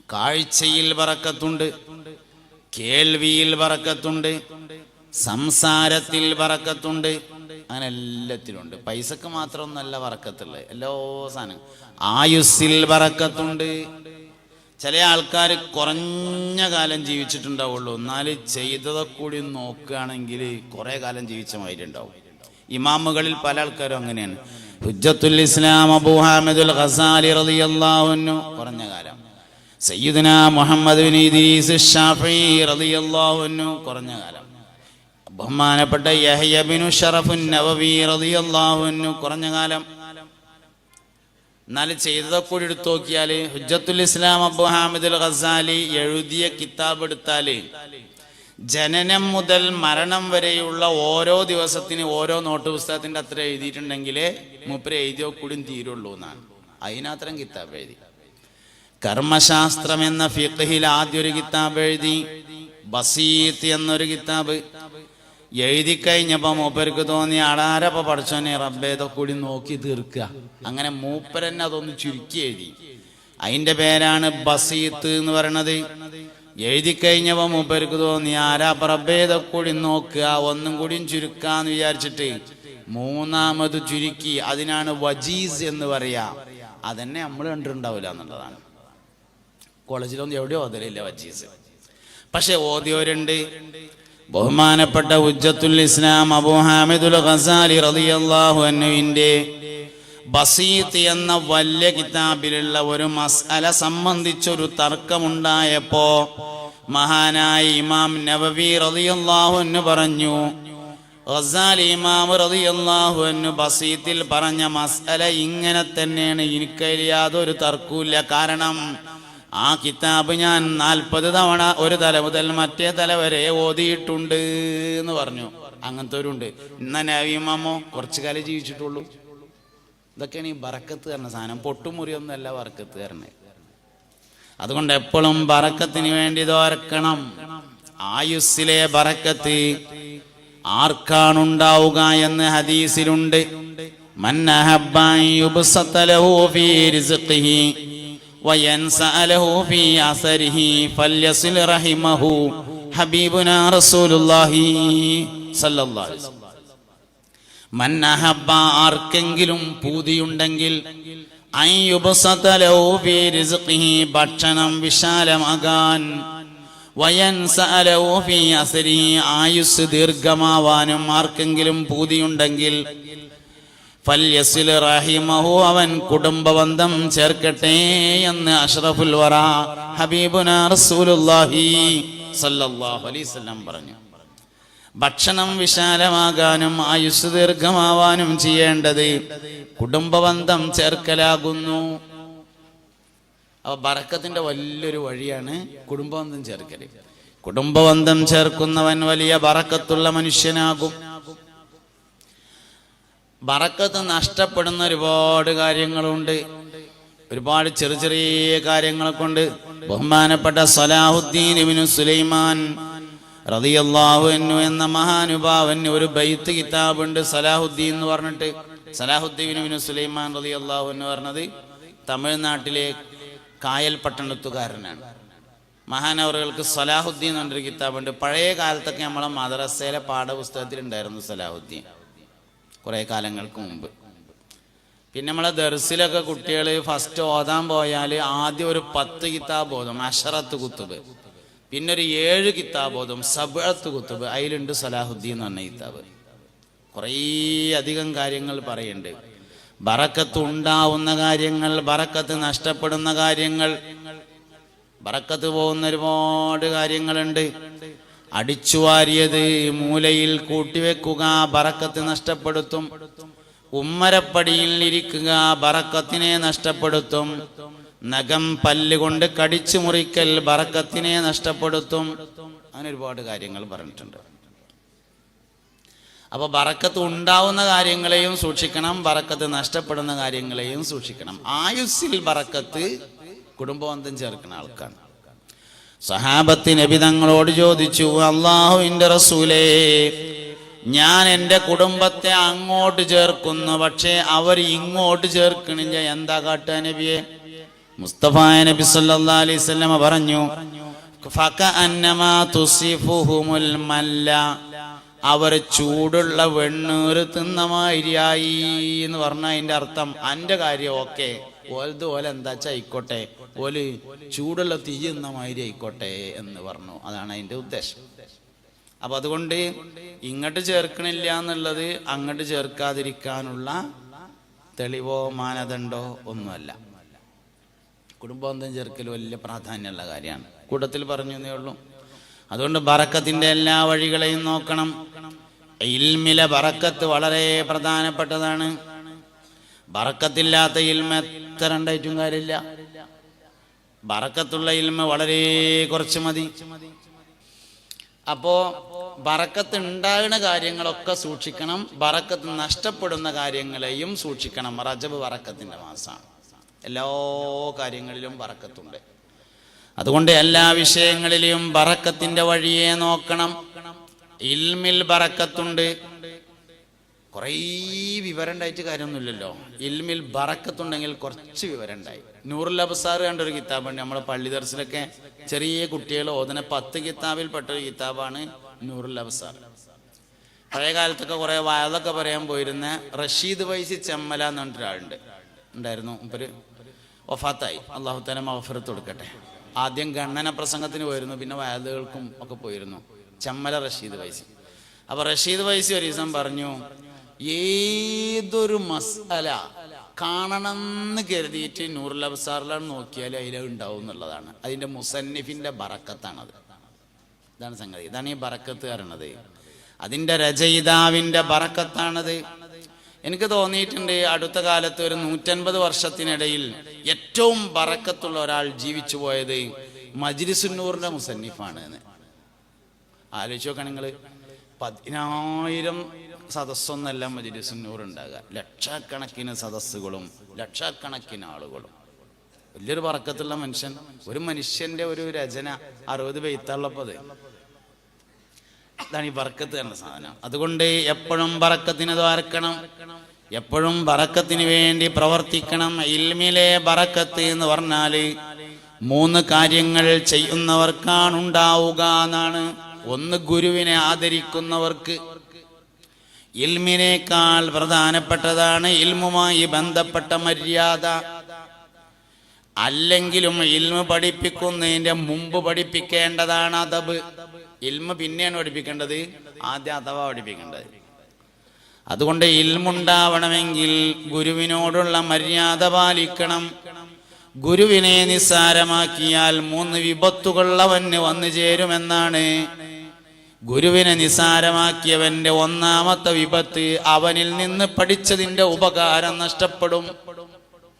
കാഴ്ചയിൽ ബറക്കത്തുണ്ട്, കേൾവിയിൽ ബറക്കത്തുണ്ട്, സംസാരത്തിൽ ബറക്കത്തുണ്ട്, അങ്ങനെ എല്ലാത്തിലുണ്ട്. പൈസക്ക് മാത്രമൊന്നല്ല ബറക്കത്തുള്ളത്, എല്ലാ സാധനം. ആയുസ്സിൽ ബറക്കത്തുണ്ട്. ചില ആൾക്കാർ കുറഞ്ഞ കാലം ജീവിച്ചിട്ടുണ്ടാവുള്ളൂ, എന്നാൽ ചെയ്തതൊക്കെ കൂടി നോക്കുകയാണെങ്കിൽ കുറേ കാലം ജീവിച്ച മാതിരി ഉണ്ടാവും. ഇമാമുകളിൽ പല ആൾക്കാരും അങ്ങനെയാണ്. ഹുജ്ജത്തുൽ ഇസ്ലാം അബൂ ഹാമിദുൽ ഗസാലി റളിയല്ലാഹു അൻഹു കുറഞ്ഞ കാലം. സയ്യിദുന മുഹമ്മദ് ബിൻ ഇദ്രീസ് ശാഫിഈ റളിയല്ലാഹു അൻഹു കുറഞ്ഞ കാലം. ബഹുമാനപ്പെട്ട യഹ്യ ബിൻ ശറഫുൻ നവവി റളിയല്ലാഹു അൻഹു കുറഞ്ഞ കാലം. എന്നാൽ ചെയ്തതൊക്കെ കൂടി എടുത്തു നോക്കിയാൽ ഹുജ്ജത്തുൽ ഇസ്ലാം അബൂ ഹാമിദുൽ ഗസാലി എഴുതിയ കിതാബ് എടുത്താൽ ജനനം മുതൽ മരണം വരെയുള്ള ഓരോ ദിവസത്തിന് ഓരോ നോട്ട് പുസ്തകത്തിൻ്റെ അത്ര എഴുതിയിട്ടുണ്ടെങ്കിൽ മൂപ്പര് എഴുതിയോ കൂടി തീരുള്ളൂ എന്നാണ്. അതിനത്രയും കിതാബ് എഴുതി. കർമ്മശാസ്ത്രം എന്ന ഫിഖ്ഹിൽ ആദ്യം ഒരു കിതാബ് എഴുതി, ബസീത്ത് എന്നൊരു കിതാബ് എഴുതി കഴിഞ്ഞപ്പോൾ മൂപ്പർക്ക് തോന്നി ആടാരപ്പ പഠിച്ചോനെ റബ്ബേ ഇതൊക്കെ കൂടി നോക്കി തീർക്കുക. അങ്ങനെ മൂപ്പരന്നെ അതൊന്ന് ചുരുക്കി എഴുതി. അതിൻ്റെ പേരാണ് ബസീത്ത് എന്ന് പറയണത്. എഴുതി കഴിഞ്ഞപ്പോൾ മൂപ്പർക്ക് തോന്നി ആരാപ്പ റബ്ബേ ഇതൊക്കെ കൂടി നോക്കുക, ഒന്നും കൂടിയും ചുരുക്കാന്ന് വിചാരിച്ചിട്ട് മൂന്നാമത് ചുരുക്കി. അതിനാണ് വജീസ് എന്ന് പറയാ. അതന്നെ നമ്മൾ കണ്ടിട്ടുണ്ടാവില്ല എന്നുള്ളതാണ്. കോളേജിലൊന്നും എവിടെയോ ഓതലില്ല വജീസ്, പക്ഷെ ഓതിയോരുണ്ട്. ബഹുമാനപ്പെട്ട ഹുജ്ജത്തുൽ ഇസ്ലാം അബൂ ഹാമിദുൽ ഗസാലി റളിയല്ലാഹു അൻഹുവിന്റെ ബസീത്ത് എന്ന വലിയ കിതാബിലുള്ള ഒരു മസ്അല സംബന്ധിച്ചൊരു തർക്കമുണ്ടായപ്പോ മഹാനായ ഇമാം നവവി റളിയല്ലാഹു അൻഹു പറഞ്ഞു, ഗസാലി ഇമാം റളിയല്ലാഹു അൻഹു ബസീത്തിൽ പറഞ്ഞ മസ്അല ഇങ്ങനെ തന്നെയാണ്, എനിക്കതിൽ യാതൊരു തർക്കവുമില്ല. കാരണം ആ കിതാബ് ഞാൻ 40 തവണ ഒരു തല മുതൽ മറ്റേ തല വരെ ഓതിയിട്ടുണ്ട് എന്ന് പറഞ്ഞു. അങ്ങനത്തെ ഒരുണ്ട്. ഇന്ന നവവി ഇമാമോ കുറച്ചു കാലം ജീവിച്ചിട്ടുള്ളൂ. ഇതൊക്കെയാണ് ഈ ബറക്കത്ത് തരുന്ന സാധനം. പൊട്ടുമുറിയൊന്നുമല്ല ബറക്കത്ത് തരണേ. അതുകൊണ്ട് എപ്പോഴും ബറക്കത്തിന് വേണ്ടി ദുആർക്കണം. ആയുസ്സിലെ ബറക്കത്ത് ആർക്കാണുണ്ടാവുക എന്ന് ഹദീസിലുണ്ട്. മൻ അഹബ്ബ യുബ്സത ലഹു ഫീ റിസ്ഖിഹി വയൻസഅ ലഹു ഫീ അസരിഹി ഫല്യസിൽ റഹിമഹു. ഹബീബുനാ റസൂലുള്ളാഹി സ്വല്ലല്ലാഹു അലൈഹി വസല്ലം. മൻ അഹബ്ബ ആർക്കെങ്കിലും പൂതിയുണ്ടെങ്കിൽ അൻ യുബ്സത ലഹു ഫീ റിസ്ഖിഹി ഭക്ഷണം വിശാലമാകാൻ, വയൻസഅ ലഹു ഫീ അസരിഹി ആയുസ് ദീർഘമാവാനും ആർക്കെങ്കിലും പൂതിയുണ്ടെങ്കിൽ ഫല്യസിൽ റഹിമഹു അവൻ കുടുംബബന്ധം ചേർക്കട്ടെ എന്ന് അഷ്റഫുൽ വറ ഹബീബുനാ റസൂലുള്ളാഹി സ്വല്ലല്ലാഹു അലൈഹി വസല്ലം പറഞ്ഞു. ഭക്ഷണം വിശാലമാകാനും ആയുസ് ദീർഘമാവാനും ചെയ്യേണ്ടത് കുടുംബബന്ധം ചേർക്കലാകുന്നു. അപ്പൊ ബറക്കത്തിന്റെ വലിയൊരു വഴിയാണ് കുടുംബബന്ധം ചേർക്കൽ. കുടുംബബന്ധം ചേർക്കുന്നവൻ വലിയ ബറക്കത്തുള്ള മനുഷ്യനാകും. ബറക്കത്ത് നഷ്ടപ്പെടുന്ന ഒരുപാട് കാര്യങ്ങളുണ്ട്. ഒരുപാട് ചെറിയ ചെറിയ കാര്യങ്ങളെ കൊണ്ട് ബഹുമാനപ്പെട്ട സലാഹുദ്ദീൻ ഇബ്നു സുലൈമാൻ റളിയല്ലാഹു അൻഹു എന്ന മഹാനുഭാവന് ഒരു ബൈത്ത് കിതാബുണ്ട്, സലാഹുദ്ദീൻ എന്ന് പറഞ്ഞിട്ട്. സലാഹുദ്ദീൻ ഇബ്നു സുലൈമാൻ റളിയല്ലാഹു അൻഹു പറഞ്ഞത് തമിഴ്നാട്ടിലെ കായൽ പട്ടണത്തുകാരനാണ്. മഹാനവറുകൾക്ക് സലാഹുദ്ദീൻ എന്ന് പറഞ്ഞൊരു കിതാബുണ്ട്. പഴയ കാലത്തൊക്കെ നമ്മളെ മദ്രസയിലെ പാഠപുസ്തകത്തിലുണ്ടായിരുന്നു സലാഹുദ്ദീൻ, കുറേ കാലങ്ങൾക്ക് മുമ്പ്. പിന്നെ നമ്മളെ ദർസിലൊക്കെ കുട്ടികൾ ഫസ്റ്റ് ഓതാൻ പോയാൽ ആദ്യം ഒരു 10 കിതാബ് ഓതും, അശറത്ത് കുത്തുബ്. പിന്നെ ഒരു 7 കിതാബ് ഓതും, സബ്അത്ത് കുത്തുബ്. അതിലുണ്ട് സലാഹുദ്ദീൻ എന്ന് പറഞ്ഞ കിതാബ്. കുറേ അധികം കാര്യങ്ങൾ പറയുന്നുണ്ട്. ബറക്കത്ത് ഉണ്ടാവുന്ന കാര്യങ്ങൾ, ബറക്കത്ത് നഷ്ടപ്പെടുന്ന കാര്യങ്ങൾ, ബറക്കത്ത് പോകുന്ന ഒരുപാട് കാര്യങ്ങളുണ്ട്. അടിച്ചുവാരിയത് മൂലയിൽ കൂട്ടിവെക്കുക ബറക്കത്ത് നഷ്ടപ്പെടുത്തും. ഉമ്മരപ്പടിയിൽ ഇരിക്കുക ബറക്കത്തിനെ നഷ്ടപ്പെടുത്തും. നഖം പല്ലുകൊണ്ട് കടിച്ചു മുറിക്കൽ ബറക്കത്തിനെ നഷ്ടപ്പെടുത്തും. അങ്ങനെ ഒരുപാട് കാര്യങ്ങൾ പറഞ്ഞിട്ടുണ്ട്. അപ്പൊ ബറക്കത്ത് ഉണ്ടാവുന്ന കാര്യങ്ങളെയും സൂക്ഷിക്കണം, ബറക്കത്ത് നഷ്ടപ്പെടുന്ന കാര്യങ്ങളെയും സൂക്ഷിക്കണം. ആയുസ്സിൽ ബറക്കത്ത് കുടുംബബന്ധം ചേർക്കുന്ന ആൾക്കാണ്. സഹാബത്ത് നബി തങ്ങളോട് ചോദിച്ചു, അല്ലാഹുവിന്റെ റസൂലേ, ഞാൻ എൻ്റെ കുടുംബത്തെ അങ്ങോട്ട് ചേർക്കുന്നു, പക്ഷേ അവർ ഇങ്ങോട്ട് ചേർക്കണില്ല, എന്താ കാട്ടുക നബിയെ? മുസ്തഫ നബി സല്ലല്ലാഹു അലൈഹി വസല്ലം പറഞ്ഞു, ഫകഅന്നമാ തുസിഫുഹുമുൽ മല്ല, അവർ ചൂടുള്ള വെണ്ണീർ തിന്നമായിരിയായി എന്ന് പറഞ്ഞാൽ അതിന്റെ അർത്ഥം അന്റെ കാര്യം ഓക്കെ, ഓലത് ഓല എന്താച്ചാ ആയിക്കോട്ടെ, ഓല് ചൂടുള്ള തീ തിന്നമാതിരി ആയിക്കോട്ടെ എന്ന് പറഞ്ഞു. അതാണ് അതിന്റെ ഉദ്ദേശം. അപ്പൊ അതുകൊണ്ട് ഇങ്ങോട്ട് ചേർക്കണില്ല എന്നുള്ളത് അങ്ങോട്ട് ചേർക്കാതിരിക്കാനുള്ള തെളിവോ മാനദണ്ഡോ ഒന്നുമല്ല. കുടുംബബന്ധം ചേർക്കൽ വലിയ പ്രാധാന്യമുള്ള കാര്യമാണ്. കൂട്ടത്തിൽ പറഞ്ഞു എന്നേ ഉള്ളൂ. അതുകൊണ്ട് ബറക്കത്തിന്റെ എല്ലാ വഴികളെയും നോക്കണം. ഇൽമിലെ ബറക്കത്ത് വളരെ പ്രധാനപ്പെട്ടതാണ്. ബറക്കത്തില്ലാത്ത ഇൽമ എത്ര ഉണ്ടായിട്ടും കാര്യമില്ല. ബറക്കത്തുള്ള ഇൽമ വളരെ കുറച്ച് മതി. അപ്പോ ബറക്കത്ത് ഉണ്ടാകുന്ന കാര്യങ്ങളൊക്കെ സൂക്ഷിക്കണം, ബറക്കത്ത് നഷ്ടപ്പെടുന്ന കാര്യങ്ങളെയും സൂക്ഷിക്കണം. റജബ് ബറക്കത്തിന്റെ മാസമാണ്. എല്ലാ കാര്യങ്ങളിലും ബറക്കത്തുണ്ട്. അതുകൊണ്ട് എല്ലാ വിഷയങ്ങളിലും ബറക്കത്തിന്റെ വഴിയെ നോക്കണം. ഇൽമിൽ ബറക്കത്തുണ്ട്. കുറേ വിവരം ഉണ്ടായിട്ട് കാര്യമൊന്നുമില്ലല്ലോ. ഇൽമിൽ ബറക്കത്തുണ്ടെങ്കിൽ കുറച്ച് വിവരം ഉണ്ടായി. നൂറുൽ അബ്സാർ കണ്ടൊരു കിതാബുണ്ട്. നമ്മളെ പള്ളി ദർസിലൊക്കെ ചെറിയ കുട്ടികൾ ഓതുന്ന 10 കിതാബിൽ പെട്ടൊരു കിതാബാണ് നൂറുൽ അബ്സാർ. പഴയ കാലത്തൊക്കെ കുറെ വായതൊക്കെ പറയാൻ പോയിരുന്ന റഷീദ് വൈസി ചെമ്മല എന്ന് പറഞ്ഞിട്ടൊരാളുണ്ട്, ഉണ്ടായിരുന്നു. ഇപ്പൊരു വഫാത്തായി, അള്ളാഹു തആല മഗ്ഫിറത്ത് കൊടുക്കട്ടെ. ആദ്യം ഗണ്ണന പ്രസംഗത്തിന് പോയിരുന്നു, പിന്നെ വായതുകൾക്കും ഒക്കെ പോയിരുന്നു. ചെമ്മല റഷീദ് വൈസി. അപ്പൊ റഷീദ് വൈസി ഒരു ദിവസം പറഞ്ഞു, ഏതൊരു മസ്അല കാണണമെന്ന് കരുതിയിട്ട് നൂറുൽ അബ്സാറിലാണ് നോക്കിയാൽ അതിൽ ഉണ്ടാവും എന്നുള്ളതാണ്. അതിന്റെ മുസന്നിഫിന്റെ ബറക്കത്താണത്. ഇതാണ് സംഗതി. ഇതാണ് ഈ ബറക്കത്ത് പറയണത്. അതിന്റെ രചയിതാവിന്റെ ബറക്കത്താണത്. എനിക്ക് തോന്നിയിട്ടുണ്ട് അടുത്ത കാലത്ത് ഒരു 150 വർഷത്തിനിടയിൽ ഏറ്റവും ബറക്കത്തുള്ള ഒരാൾ ജീവിച്ചു പോയത് മജ്ലിസുന്നൂറിന്റെ മുസന്നിഫാണ് എന്ന്. ആലോചിച്ച് നോക്കണം നിങ്ങൾ. 10,000 സദസ്സൊന്നല്ല മജ്ലിസുന്നൂർ ഉണ്ടാകുക, ലക്ഷക്കണക്കിന് സദസ്സുകളും ലക്ഷക്കണക്കിന് ആളുകളും. വലിയൊരു ബറക്കത്തുള്ള മനുഷ്യൻ. ഒരു മനുഷ്യന്റെ ഒരു രചന 60 ബൈത്തുള്ളപ്പത്. ഇതാണ് ഈ ബറക്കത്ത് എന്ന സാധനം. അതുകൊണ്ട് എപ്പോഴും ബറക്കത്തിന് ദ്വാരക്കണം, എപ്പോഴും ബറക്കത്തിന് വേണ്ടി പ്രവർത്തിക്കണം. ഇൽമിലെ ബറക്കത്ത് എന്ന് പറഞ്ഞാല് 3 കാര്യങ്ങൾ ചെയ്യുന്നവർക്കാണ് ഉണ്ടാവുക എന്നാണ്. ഒന്ന്, ഗുരുവിനെ ആദരിക്കുന്നവർക്ക്. ഇൽമിനേക്കാൾ പ്രധാനപ്പെട്ടതാണ് ഇൽമുമായി ബന്ധപ്പെട്ട മര്യാദ. അല്ലെങ്കിലും ഇൽമ പഠിപ്പിക്കുന്നതിന്റെ മുമ്പ് പഠിപ്പിക്കേണ്ടതാണ് അദബ്. ഇൽമ പിന്നെയാണ് പഠിപ്പിക്കേണ്ടത്, ആദ്യം അഥവാ പഠിപ്പിക്കേണ്ടത്. അതുകൊണ്ട് ഇൽമുണ്ടാവണമെങ്കിൽ ഗുരുവിനോടുള്ള മര്യാദ പാലിക്കണം. ഗുരുവിനെ നിസ്സാരമാക്കിയാൽ 3 വിപത്തുകൾ അവന് വന്നു ചേരുമെന്നാണ്. ഗുരുവിനെ നിസ്സാരമാക്കിയവന്റെ ഒന്നാമത്തെ വിപത്ത്, അവനിൽ നിന്ന് പഠിച്ചതിന്റെ ഉപകാരം നഷ്ടപ്പെടും.